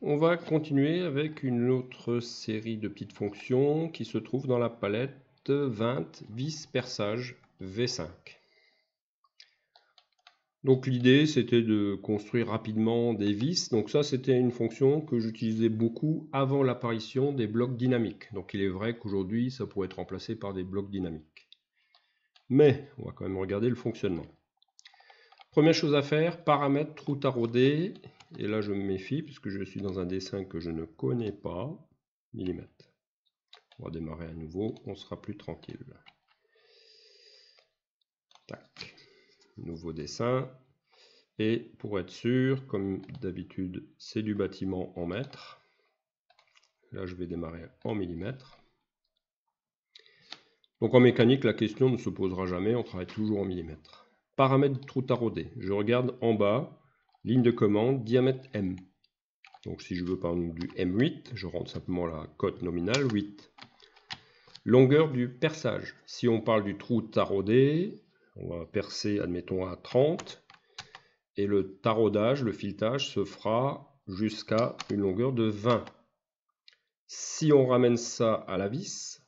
On va continuer avec une autre série de petites fonctions qui se trouve dans la palette 20 vis perçage V5. Donc l'idée c'était de construire rapidement des vis. Donc ça c'était une fonction que j'utilisais beaucoup avant l'apparition des blocs dynamiques. Donc il est vrai qu'aujourd'hui ça pourrait être remplacé par des blocs dynamiques. Mais on va quand même regarder le fonctionnement. Première chose à faire, paramètre trou taraudé. Et là, je me méfie puisque je suis dans un dessin que je ne connais pas. Millimètre. On va démarrer à nouveau, on sera plus tranquille. Tac. Nouveau dessin. Et pour être sûr, comme d'habitude, c'est du bâtiment en mètres. Là, je vais démarrer en millimètres. Donc en mécanique, la question ne se posera jamais, on travaille toujours en millimètres. Paramètre trou taraudé. Je regarde en bas, ligne de commande, diamètre M. Donc si je veux par exemple du M8, je rentre simplement la cote nominale 8. Longueur du perçage. Si on parle du trou taraudé, on va percer, admettons, à 30. Et le taraudage, le filetage, se fera jusqu'à une longueur de 20. Si on ramène ça à la vis,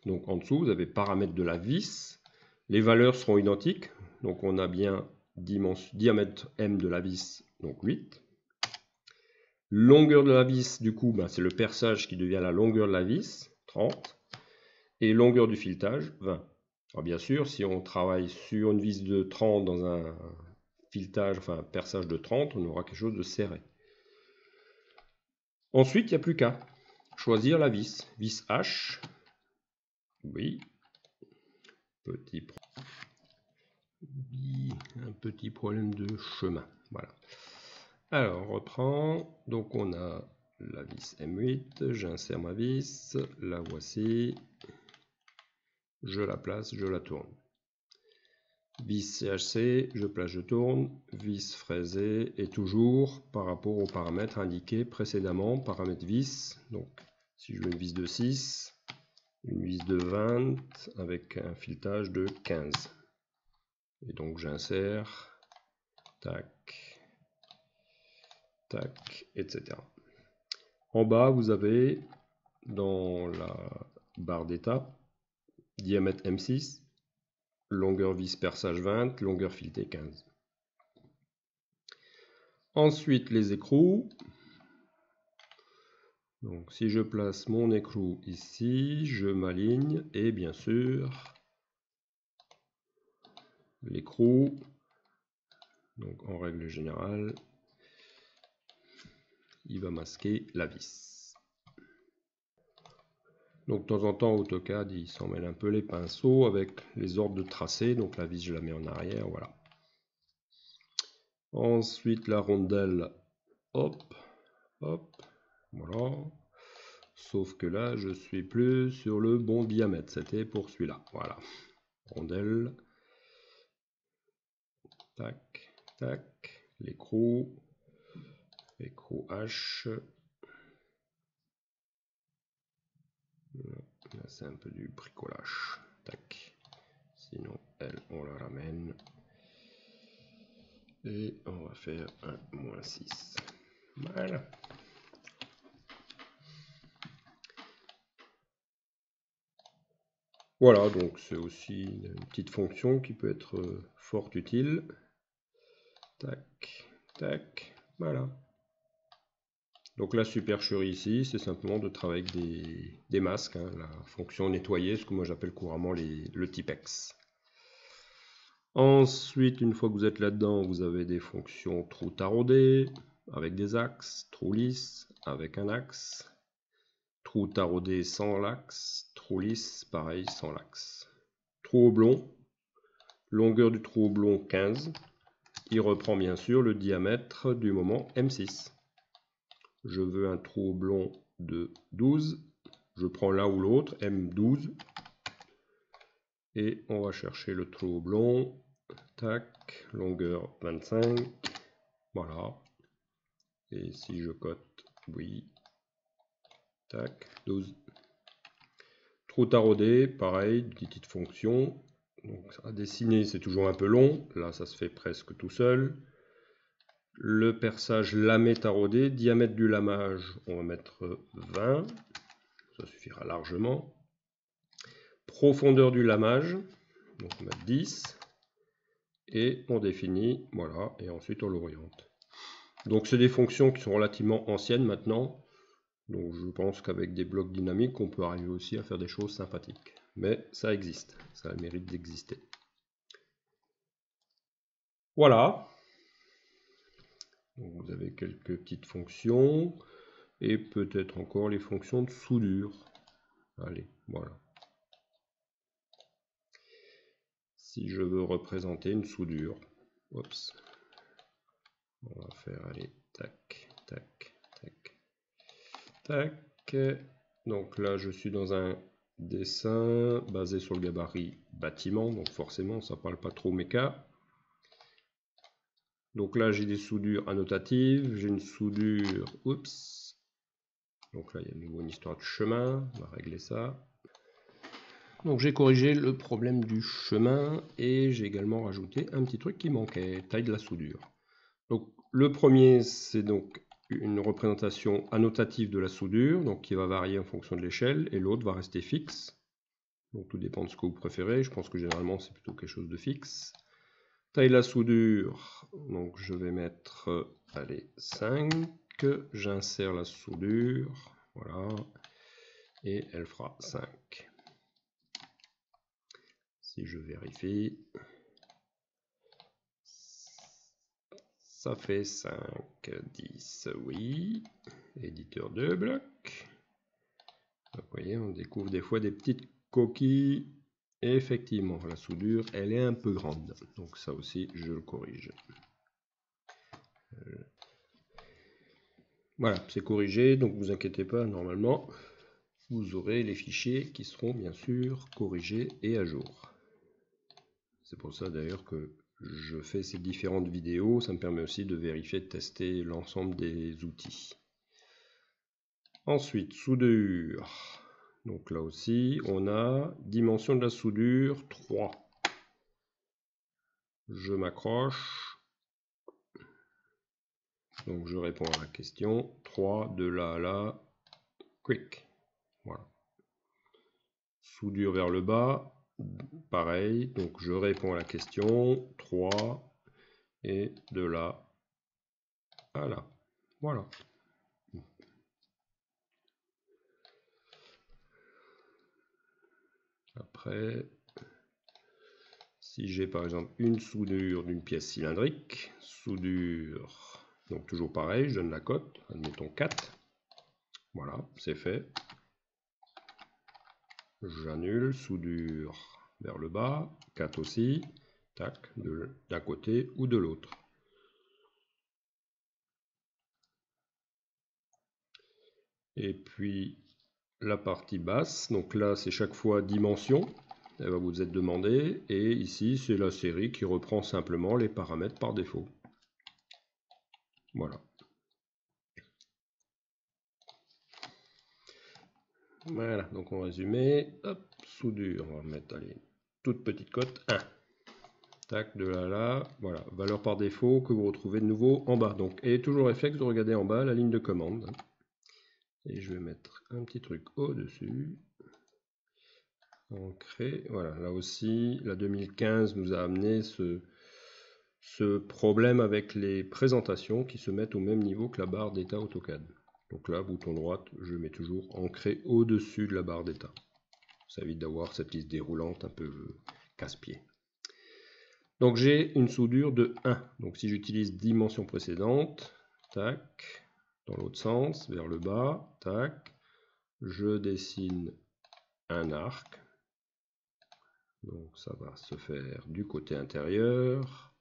donc en dessous, vous avez paramètre de la vis. Les valeurs seront identiques. Donc on a bien diamètre M de la vis, donc 8. Longueur de la vis, du coup, c'est le perçage qui devient la longueur de la vis, 30. Et longueur du filetage, 20. Alors bien sûr, si on travaille sur une vis de 30 dans un filetage, enfin un perçage de 30, on aura quelque chose de serré. Ensuite, il n'y a plus qu'à choisir la vis. Vis H. Oui. Un petit problème de chemin. Voilà. Alors, on reprend. Donc, on a la vis M8. J'insère ma vis. La voici. Je la place, je la tourne. Vis CHC, je place, je tourne. Vis fraisée. Et toujours par rapport aux paramètres indiqués précédemment. Paramètre vis. Donc, si je veux une vis de 6, une vis de 20 avec un filetage de 15. Et donc j'insère, tac, tac, etc. En bas, vous avez dans la barre d'étape, diamètre M6, longueur vis perçage 20, longueur filetée 15. Ensuite, les écrous. Donc si je place mon écrou ici, je m'aligne et bien sûr, l'écrou, donc en règle générale, il va masquer la vis. Donc de temps en temps, AutoCAD, il s'en mêle un peu les pinceaux avec les ordres de tracé. Donc la vis, je la mets en arrière, voilà. Ensuite, la rondelle, hop, hop, voilà. Sauf que là, je suis plus sur le bon diamètre. C'était pour celui-là, voilà. Rondelle, tac, tac, l'écrou, écrou H. Là, c'est un peu du bricolage. Tac. Sinon, elle, on la ramène. Et on va faire un -6. Voilà. Voilà, donc c'est aussi une petite fonction qui peut être fort utile. Tac, tac, voilà. Donc la supercherie ici, c'est simplement de travailler avec des masques, hein, la fonction nettoyer, ce que moi j'appelle couramment le typex. Ensuite, une fois que vous êtes là-dedans, vous avez des fonctions trou taraudé, avec des axes, trou lisse, avec un axe, trou taraudé sans l'axe, trou lisse, pareil, sans l'axe. Trou oblong, longueur du trou oblong 15. Il reprend bien sûr le diamètre du moment M6. Je veux un trou oblong de 12. Je prends l'un ou l'autre, M12. Et on va chercher le trou oblong. Tac, longueur 25. Voilà. Et si je cote, oui. Tac, 12. Trou taraudé, pareil, petite fonction. Donc à dessiner, c'est toujours un peu long. Là, ça se fait presque tout seul. Le perçage lamé taraudé, diamètre du lamage, on va mettre 20, ça suffira largement. Profondeur du lamage, donc on va mettre 10. Et on définit, voilà, et ensuite on l'oriente. Donc c'est des fonctions qui sont relativement anciennes maintenant. Donc je pense qu'avec des blocs dynamiques, on peut arriver aussi à faire des choses sympathiques. Mais ça existe, ça a le mérite d'exister. Voilà. Donc vous avez quelques petites fonctions et peut-être encore les fonctions de soudure. Allez, voilà. Si je veux représenter une soudure, oups, on va faire, allez, tac, tac, tac, tac. Donc là, je suis dans un dessin basé sur le gabarit bâtiment, donc forcément, ça parle pas trop méca. Donc là, j'ai des soudures annotatives, j'ai une soudure, oups. Donc là, il y a de nouveau une histoire de chemin, on va régler ça. Donc j'ai corrigé le problème du chemin et j'ai également rajouté un petit truc qui manquait, taille de la soudure. Donc le premier, c'est donc une représentation annotative de la soudure, donc qui va varier en fonction de l'échelle, et l'autre va rester fixe. Donc tout dépend de ce que vous préférez, je pense que généralement c'est plutôt quelque chose de fixe. Taille de la soudure, donc je vais mettre, allez, 5, j'insère la soudure, voilà, et elle fera 5. Si je vérifie, ça fait 5, 10, oui, éditeur de blocs. Vous voyez, on découvre des fois des petites coquilles. Et effectivement, la soudure, elle est un peu grande. Donc ça aussi, je le corrige. Voilà, c'est corrigé, donc vous inquiétez pas, normalement, vous aurez les fichiers qui seront bien sûr corrigés et à jour. C'est pour ça d'ailleurs que je fais ces différentes vidéos, ça me permet aussi de vérifier, de tester l'ensemble des outils. Ensuite, soudure. Donc là aussi, on a dimension de la soudure 3. Je m'accroche. Donc je réponds à la question. 3 de là à là. Quick. Voilà. Soudure vers le bas. Pareil. Donc je réponds à la question. 3 et de là à là. Voilà. Après, si j'ai par exemple une soudure d'une pièce cylindrique, soudure, donc toujours pareil, je donne la cote, admettons 4. Voilà, c'est fait. J'annule, soudure vers le bas, 4 aussi, tac, d'un côté ou de l'autre. Et puis la partie basse, donc là c'est chaque fois dimension, elle va vous être demandée, et ici c'est la série qui reprend simplement les paramètres par défaut. Voilà. Voilà, donc en résumé, hop, soudure, on va mettre, allez, toute petite cote 1. Tac, de là là, voilà, valeur par défaut que vous retrouvez de nouveau en bas. Donc, et toujours réflexe de regarder en bas la ligne de commande. Et je vais mettre un petit truc au-dessus. Ancré, voilà, là aussi, la 2015 nous a amené ce problème avec les présentations qui se mettent au même niveau que la barre d'état AutoCAD. Donc là, bouton droite, je mets toujours ancré au-dessus de la barre d'état. Ça évite d'avoir cette liste déroulante un peu casse-pied. Donc j'ai une soudure de 1. Donc si j'utilise dimension précédente, tac, dans l'autre sens, vers le bas, tac, je dessine un arc. Donc ça va se faire du côté intérieur.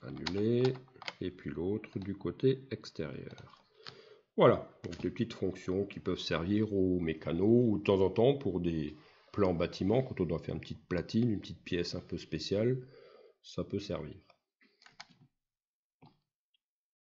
Annuler. Et puis l'autre du côté extérieur. Voilà, donc des petites fonctions qui peuvent servir aux mécanos ou de temps en temps pour des plans bâtiments, quand on doit faire une petite platine, une petite pièce un peu spéciale, ça peut servir.